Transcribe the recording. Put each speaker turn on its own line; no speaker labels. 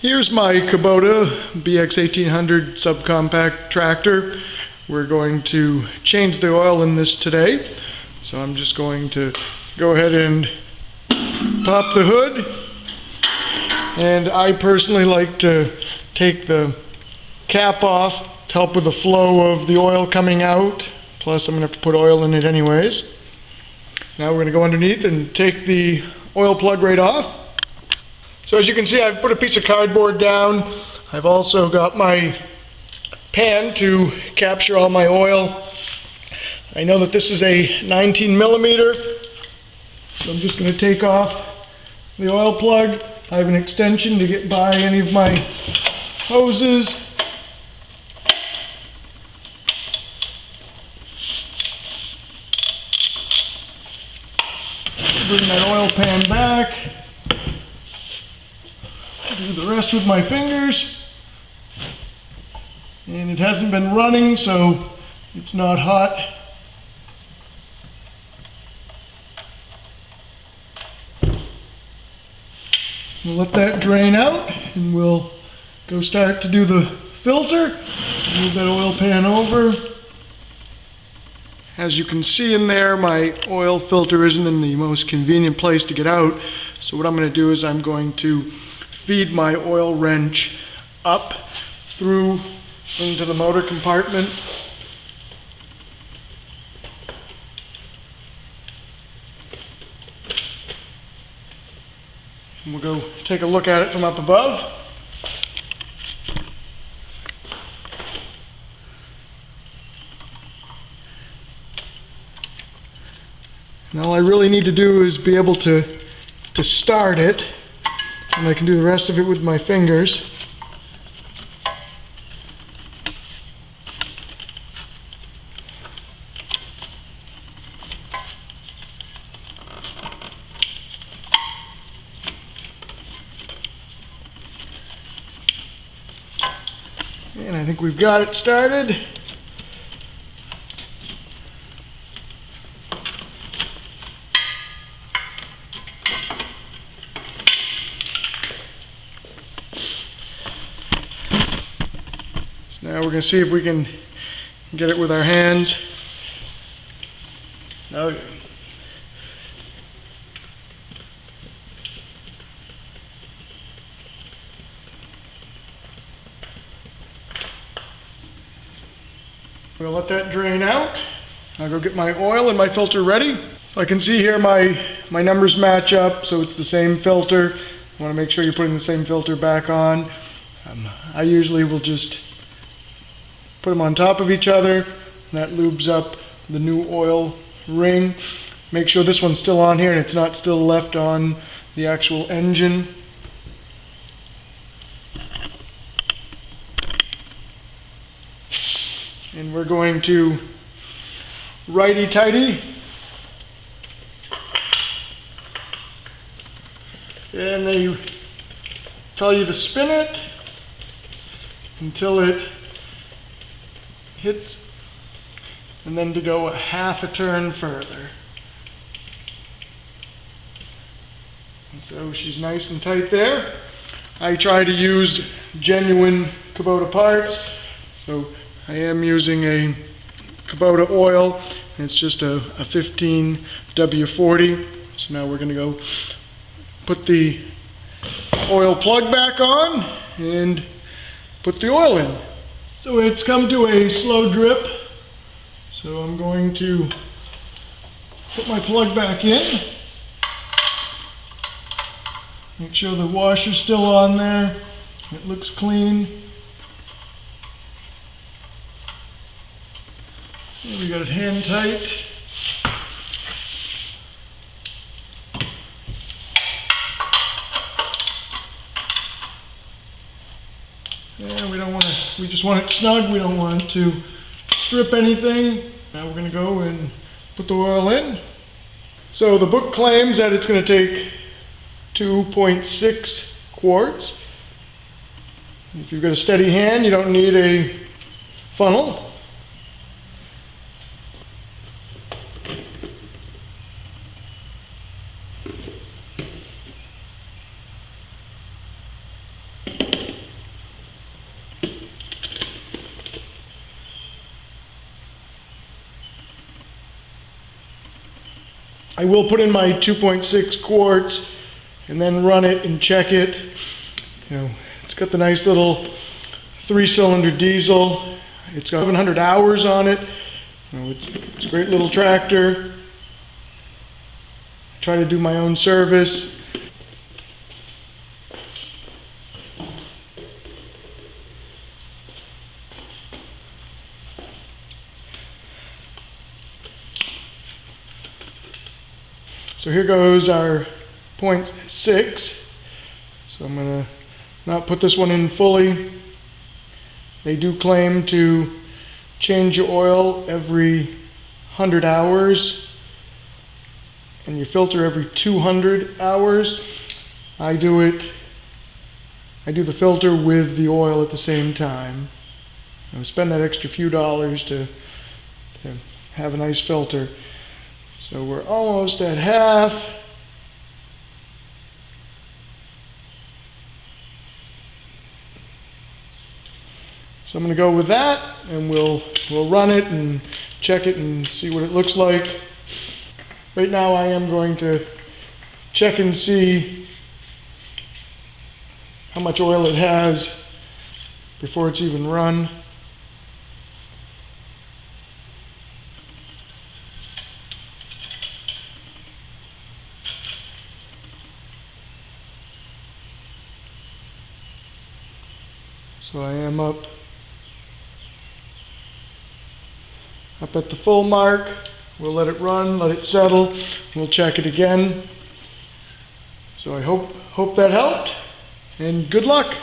Here's my Kubota BX1800 subcompact tractor. We're going to change the oil in this today. So I'm just going to go ahead and pop the hood. And I personally like to take the cap off to help with the flow of the oil coming out. Plus I'm going to have to put oil in it anyways. Now we're going to go underneath and take the oil plug right off. So as you can see, I've put a piece of cardboard down. I've also got my pan to capture all my oil. I know that this is a 19 millimeter, so I'm just going to take off the oil plug. I have an extension to get by any of my hoses. Bring that oil pan back. Do the rest with my fingers. And it hasn't been running, so it's not hot. We'll let that drain out and we'll go start to do the filter. Move that oil pan over. As you can see in there, my oil filter isn't in the most convenient place to get out. So what I'm going to do is I'm going to feed my oil wrench up through into the motor compartment. And we'll go take a look at it from up above. And all I really need to do is be able to start it. And I can do the rest of it with my fingers. And I think we've got it started. Now we're going to see if we can get it with our hands. Okay. We'll let that drain out. I'll go get my oil and my filter ready. So I can see here my numbers match up, so it's the same filter. I want to make sure you're putting the same filter back on. I usually will just put them on top of each other, and that lubes up the new oil ring. Make sure this one's still on here and it's not still left on the actual engine. And we're going to righty-tighty. And they tell you to spin it until it hits, and then to go a half a turn further. So she's nice and tight there. I try to use genuine Kubota parts, so I am using a Kubota oil, and it's just a 15 W40. So now we're going to go put the oil plug back on and put the oil in. So it's come to a slow drip, so I'm going to put my plug back in. Make sure the washer's still on there. It looks clean. And we got it hand tight. And we just want it snug. We don't want to strip anything. Now we're going to go and put the oil in. So the book claims that it's going to take 2.6 quarts. If you've got a steady hand, you don't need a funnel. I will put in my 2.6 quarts and then run it and check it. You know, it's got the nice little 3-cylinder diesel. It's got 700 hours on it. You know, it's a great little tractor. Try to do my own service. So here goes our 0.6. So I'm going to not put this one in fully. They do claim to change your oil every 100 hours and your filter every 200 hours. I do the filter with the oil at the same time. I spend that extra few dollars to have a nice filter. So we're almost at half. So I'm going to go with that, and we'll run it and check it and see what it looks like. Right now I am going to check and see how much oil it has before it's even run. So I am up at the full mark. We'll let it run, let it settle. We'll check it again. So I hope that helped, and good luck.